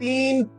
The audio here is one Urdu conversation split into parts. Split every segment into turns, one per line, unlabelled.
3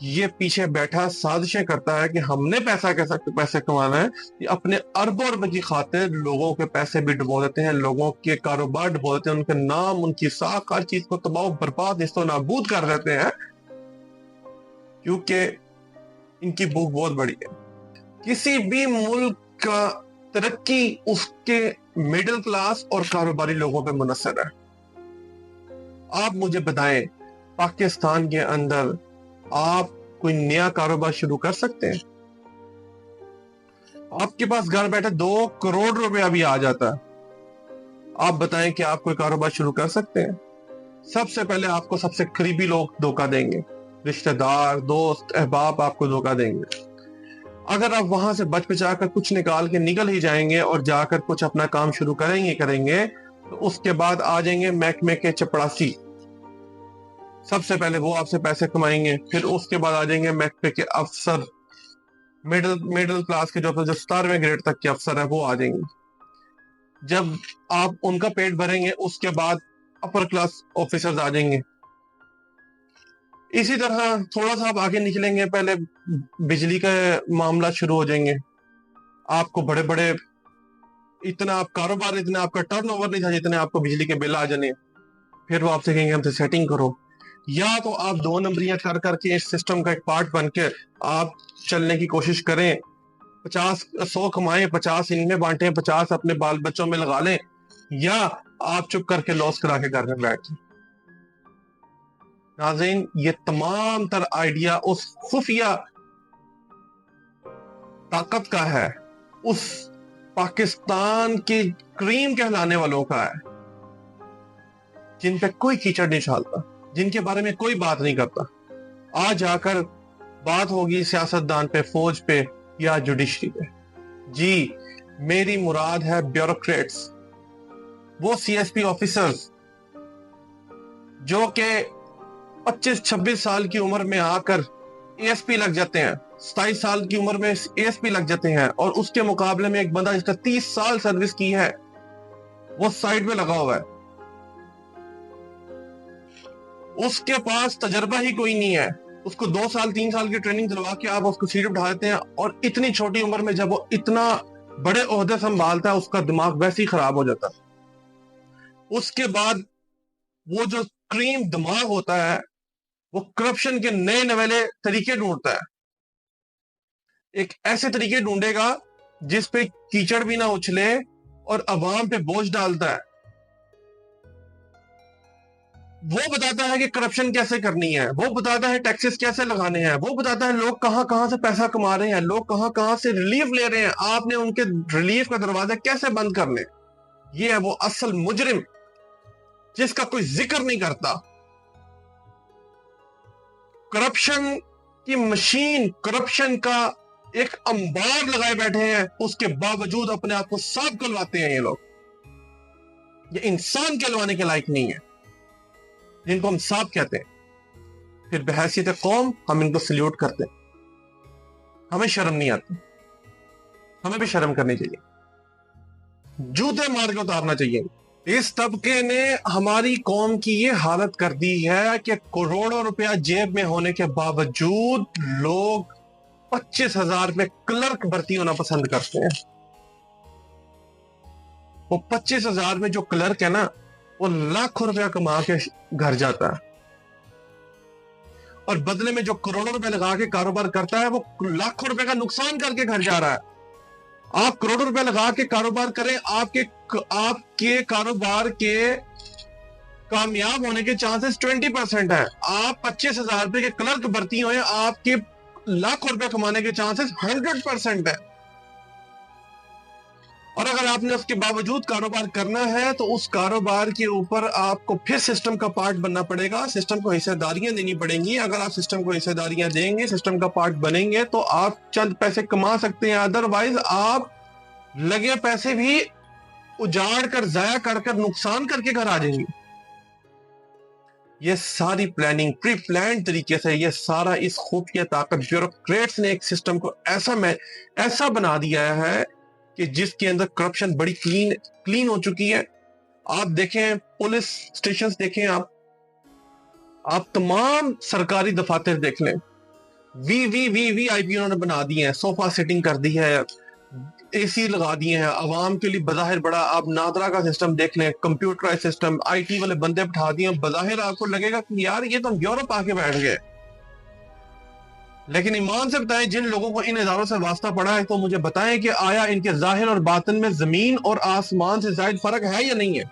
یہ پیچھے بیٹھا سازشیں کرتا ہے کہ ہم نے پیسے کمانا ہے. یہ اپنے اربوں ارب کی خاطر لوگوں کے پیسے بھی ڈبو دیتے ہیں, لوگوں کے کاروبار ڈبو دیتے ہیں, ان کے نام, ان کی ساکھ, ہر چیز کو تباہ و برباد, نیست و نابود کر دیتے ہیں, کیونکہ ان کی بھوک بہت بڑی ہے. کسی بھی ملک کا ترقی اس کے مڈل کلاس اور کاروباری لوگوں پہ منحصر ہے. آپ مجھے بتائیں, پاکستان کے اندر آپ کوئی نیا کاروبار شروع کر سکتے ہیں؟ آپ کے پاس گھر بیٹھے 2 کروڑ روپیہ بھی آ جاتا ہے, آپ بتائیں کہ آپ کوئی کاروبار شروع کر سکتے ہیں؟ سب سے پہلے آپ کو سب سے قریبی لوگ دھوکہ دیں گے, رشتہ دار, دوست, احباب آپ کو دھوکہ دیں گے. اگر آپ وہاں سے بچ بچا کر کچھ نکال کے نکل ہی جائیں گے اور جا کر کچھ اپنا کام شروع کریں گے تو اس کے بعد آ جائیں گے محکمے کے چپڑاسی. سب سے پہلے وہ آپ سے پیسے کمائیں گے, پھر اس کے بعد آ جائیں گے محکمے کے افسر, مڈل کلاس کے جو 17ویں گریڈ تک کے افسر ہیں وہ آ جائیں گے. جب آپ ان کا پیٹ بھریں گے اس کے بعد اپر کلاس آفیسرز آ جائیں گے. اسی طرح تھوڑا سا آپ آگے نکلیں گے, پہلے بجلی کا معاملات شروع ہو جائیں گے. آپ کو بڑے بڑے اتنا آپ کاروبار, اتنا آپ کا ٹرن اوور نہیں تھا جتنے آپ کو بجلی کے بل آ جانے. پھر وہ آپ سے کہیں گے ہم سے سیٹنگ کرو. یا تو آپ 2 نمبریاں کر کے اس سسٹم کا ایک پارٹ بن کے آپ چلنے کی کوشش کریں, 100 کمائیں, 50 ان میں بانٹیں, 50 اپنے بال بچوں میں لگا لیں, یا آپ چپ کر کے لاس کرا کے گھر میں بیٹھ جائیں. ناظرین, یہ تمام تر آئیڈیا اس خفیہ طاقت کا ہے, اس پاکستان کی کریم کہلانے والوں کا ہے, جن پہ کوئی کیچڑ نہیں ڈالتا, جن کے بارے میں کوئی بات نہیں کرتا. آج جا کر بات ہوگی سیاستدان پہ, فوج پہ, یا جوڈیشری پہ. جی, میری مراد ہے بیوروکریٹس, وہ سی ایس پی آفیسرز جو کہ 25-26 سال کی عمر میں آ کر اے ایس پی لگ جاتے ہیں, 27 سال کی عمر میں اے ایس پی لگ جاتے ہیں, اور اس کے مقابلے میں ایک بندہ جس کا 30 سال سروس کی ہے وہ سائڈ میں لگا ہوا ہے, اس کے پاس تجربہ ہی کوئی نہیں ہے. اس کو 2 سال 3 سال کی ٹریننگ دلوا کے آپ اس کو سیٹ اٹھا دیتے ہیں, اور اتنی چھوٹی عمر میں جب وہ اتنا بڑے عہدے سنبھالتا ہے اس کا دماغ ویسے ہی خراب ہو جاتا. اس کے بعد وہ جو کریم دماغ ہوتا ہے وہ کرپشن کے نئے نویلے طریقے ڈھونڈتا ہے. ایک ایسے طریقے ڈھونڈے گا جس پہ کیچڑ بھی نہ اچھلے اور عوام پہ بوجھ ڈالتا ہے. وہ بتاتا ہے کہ کرپشن کیسے کرنی ہے, وہ بتاتا ہے ٹیکسز کیسے لگانے ہیں, وہ بتاتا ہے لوگ کہاں کہاں سے پیسہ کما رہے ہیں, لوگ کہاں کہاں سے ریلیف لے رہے ہیں, آپ نے ان کے ریلیف کا دروازہ کیسے بند کرنے. یہ ہے وہ اصل مجرم جس کا کوئی ذکر نہیں کرتا. کرپشن کی مشین, کرپشن کا ایک انبار لگائے بیٹھے ہیں, اس کے باوجود اپنے آپ کو صاف کھلواتے ہیں یہ لوگ. یہ انسان کہلوانے کے لائق نہیں ہے, جن کو ہم صاحب کہتے ہیں. پھر بحیثیت قوم ہم ان کو سلیوٹ کرتے ہیں, ہمیں شرم نہیں آتی, ہمیں بھی شرم کرنی چاہیے, جوتے مار کے اتارنا چاہیے. اس طبقے نے ہماری قوم کی یہ حالت کر دی ہے کہ کروڑوں روپیہ جیب میں ہونے کے باوجود لوگ 25,000 میں کلرک بھرتی ہونا پسند کرتے ہیں. وہ 25,000 میں جو کلرک ہے نا, وہ لاکھوں روپیہ کما کے گھر جاتا ہے, اور بدلے میں جو کروڑوں روپے لگا کے کاروبار کرتا ہے وہ لاکھوں روپے کا نقصان کر کے گھر جا رہا ہے. آپ کروڑوں روپے لگا کے کاروبار کریں, آپ کے کاروبار کے کامیاب ہونے کے چانسز 20% ہیں. آپ 25,000 روپے کے کلرک بھرتی ہوئے, آپ کے لاکھوں روپے کمانے کے چانسز 100% ہیں. اور اگر آپ نے اس کے باوجود کاروبار کرنا ہے تو اس کاروبار کے اوپر آپ کو پھر سسٹم کا پارٹ بننا پڑے گا, سسٹم کو حصہ داریاں دینی پڑیں گی. اگر آپ سسٹم کو حصہ داریاں دیں گے, سسٹم کا پارٹ بنیں گے, تو آپ چند پیسے کما سکتے ہیں, ادروائز آپ لگے پیسے بھی اجاڑ کر, ضائع کر نقصان کر کے گھر آ جائیں گے. یہ ساری پلاننگ پری پلانڈ طریقے سے, یہ سارا اس خفیہ طاقت بیوروکریٹس نے ایک سسٹم کو ایسا بنا دیا ہے کہ جس کے اندر کرپشن بڑی کلین ہو چکی ہے. آپ دیکھیں پولیس سٹیشنز دیکھیں, آپ تمام سرکاری دفاتر دیکھ لیں, وی آئی پی انہوں نے بنا دی ہیں, صوفہ سیٹنگ کر دی ہے, اے سی لگا دیے ہیں عوام کے لیے بظاہر بڑا. آپ نادرا کا سسٹم دیکھ لیں, کمپیوٹرائز سسٹم, آئی ٹی والے بندے بٹھا دیے ہیں, بظاہر آپ کو لگے گا کہ یار یہ تو ہم یورپ آ کے بیٹھ گئے. لیکن ایمان سے بتائیں, جن لوگوں کو ان اداروں سے واسطہ پڑا ہے تو مجھے بتائیں کہ آیا ان کے ظاہر اور باطن میں زمین اور آسمان سے زائد فرق ہے یا نہیں ہے؟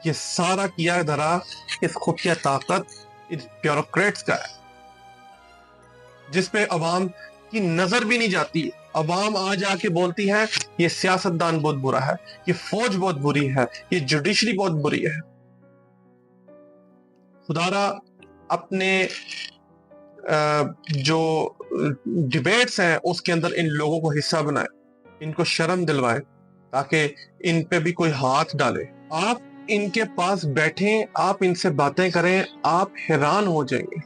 یہ سارا کیا دھرا اس خفیہ طاقت اس بیوروکریٹس کا ہے, جس پہ عوام کی نظر بھی نہیں جاتی. عوام آ جا کے بولتی ہے یہ سیاستدان بہت برا ہے, یہ فوج بہت بری ہے, یہ جوڈیشری بہت بری ہے. خدارا اپنے جو ڈیبیٹس ہیں اس کے اندر ان لوگوں کو حصہ بنائیں, ان کو شرم دلوائیں تاکہ ان پہ بھی کوئی ہاتھ ڈالے. آپ ان کے پاس بیٹھیں, آپ ان سے باتیں کریں, آپ حیران ہو جائیں گے.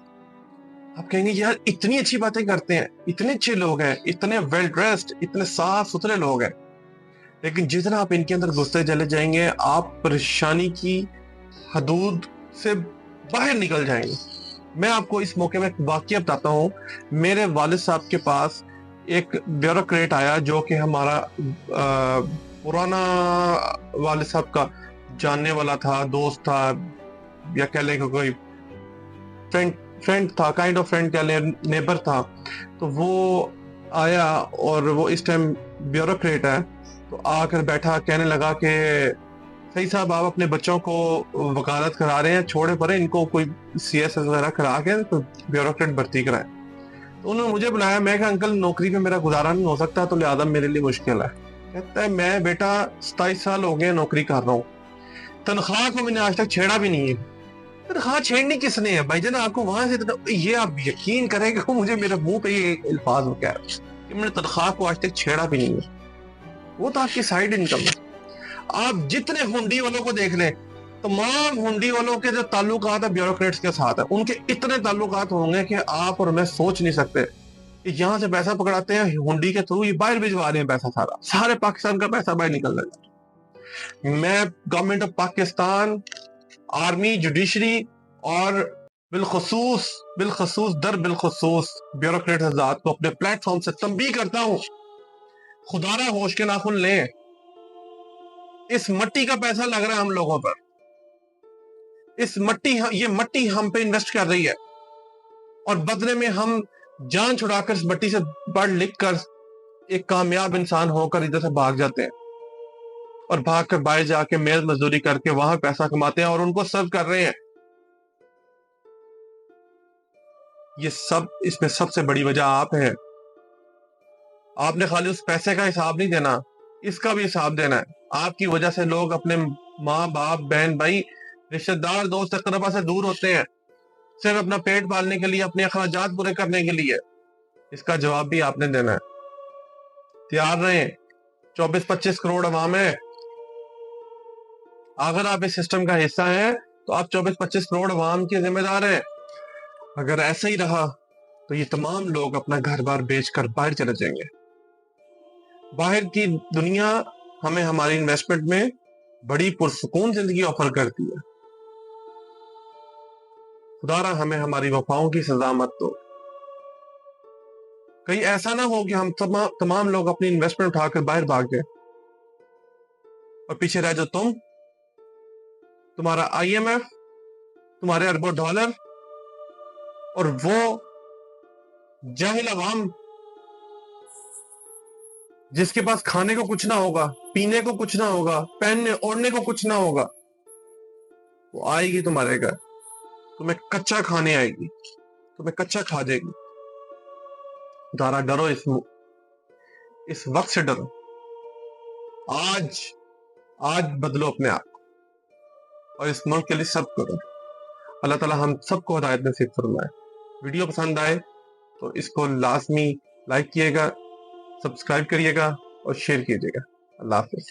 آپ کہیں گے یار اتنی اچھی باتیں کرتے ہیں, اتنے اچھے لوگ ہیں, اتنے ویل ڈریسڈ, اتنے صاف ستھرے لوگ ہیں, لیکن جتنا آپ ان کے اندر گھستے چلے جائیں گے آپ پریشانی کی حدود سے باہر نکل جائیں گے. میں آپ کو اس موقع میں ایک واقعہ بتاتا ہوں. میرے والد صاحب کے پاس ایک بیوروکریٹ آیا جو کہ ہمارا پرانا والد صاحب کا جاننے والا تھا, دوست تھا, یا کہہ لیں کہ کوئی فرینڈ تھا, کائنڈ آف فرینڈ کہہ لیں, نیبر تھا. تو وہ آیا اور وہ اس ٹائم بیوروکریٹ ہے, تو آ کر بیٹھا, کہنے لگا کہ صحیح صاحب آپ اپنے بچوں کو وکالت کرا رہے ہیں, چھوڑے پڑے ان کو کوئی سی ایس وغیرہ کرا کے تو بیوروکریٹ بھرتی کرائیں. تو انہوں نے مجھے بلایا, میں کہا انکل نوکری پہ میرا گزارا نہیں ہو سکتا تو لہٰذا میرے لیے مشکل ہے. کہتا ہے میں بیٹا 27 سال ہو گئے نوکری کر رہا ہوں, تنخواہ کو میں نے آج تک چھیڑا بھی نہیں ہے. تنخواہ چھیڑنی کس نے ہے بھائی جان, آپ کو وہاں سے یہ آپ یقین کریں کہ مجھے میرے منہ پہ یہ الفاظ کہہ رہا ہے کہ میں نے تنخواہ کو آج تک چھیڑا بھی نہیں ہے. وہ تو آپ کی سائیڈ انکم ہے. آپ جتنے ہنڈی والوں کو دیکھ لیں, تمام ہنڈی والوں کے جو تعلقات ہیں بیوروکریٹس کے ساتھ ہیں, ان کے اتنے تعلقات ہوں گے کہ آپ اور میں سوچ نہیں سکتے. یہاں سے پیسہ پکڑاتے ہیں ہنڈی کے تھرو, یہ باہر بھجوا رہے ہیں پیسہ, سارے پاکستان کا پیسہ باہر نکل رہا ہے. میں government of Pakistan, army, judiciary اور بالخصوص بیوروکریٹ حضرات کو اپنے پلیٹ فارم سے تنبیہ کرتا ہوں, خدارا ہوش کے ناخن لیں. اس مٹی کا پیسہ لگ رہا ہے ہم لوگوں پر, یہ مٹی ہم پہ انویسٹ کر رہی ہے, اور بدلے میں ہم جان چھڑا کر اس مٹی سے پڑھ لکھ کر ایک کامیاب انسان ہو کر ادھر سے بھاگ جاتے ہیں, اور بھاگ کر باہر جا کے محنت مزدوری کر کے وہاں پیسہ کماتے ہیں اور ان کو سرو کر رہے ہیں. یہ سب, اس میں سب سے بڑی وجہ آپ ہیں. آپ نے خالی اس پیسے کا حساب نہیں دینا, اس کا بھی حساب دینا ہے. آپ کی وجہ سے لوگ اپنے ماں باپ, بہن بھائی, رشتہ دار, دوست اقربا سے دور ہوتے ہیں, صرف اپنا پیٹ پالنے کے لیے, اپنے اخراجات پورے کرنے کے لیے. اس کا جواب بھی آپ نے دینا ہے. تیار رہیں, 24-25 کروڑ عوام ہے. اگر آپ اس سسٹم کا حصہ ہیں تو آپ 24-25 کروڑ عوام کے ذمہ دار ہیں. اگر ایسا ہی رہا تو یہ تمام لوگ اپنا گھر بار بیچ کر باہر چلے جائیں گے. باہر کی دنیا ہمیں ہماری انویسٹمنٹ میں بڑی پرسکون زندگی آفر کرتی ہے. خدارا ہمیں ہماری وفاؤں کی سزا مت دو. کہیں ایسا نہ ہو کہ ہم تمام لوگ اپنی انویسٹمنٹ اٹھا کر باہر بھاگ گئے اور پیچھے رہ جو تمہارا آئی ایم ایف, تمہارے اربوں ڈالر, اور وہ جاہل عوام جس کے پاس کھانے کو کچھ نہ ہوگا, پینے کو کچھ نہ ہوگا, پہننے اوڑھنے کو کچھ نہ ہوگا. وہ آئے گی تمہارے گھر, تمہیں کچا کھانے آئے گی, تمہیں کچا کھا جائے گی. دارا ڈرو, اس وقت سے ڈرو. آج بدلو اپنے آپ کو, اور اس ملک کے لیے سب کرو. اللہ تعالی ہم سب کو ہدایت نصیب فرمائے. ویڈیو پسند آئے تو اس کو لازمی لائک کیے گا, سبسکرائب کریے گا اور شیئر کیجیے گا. اللہ حافظ.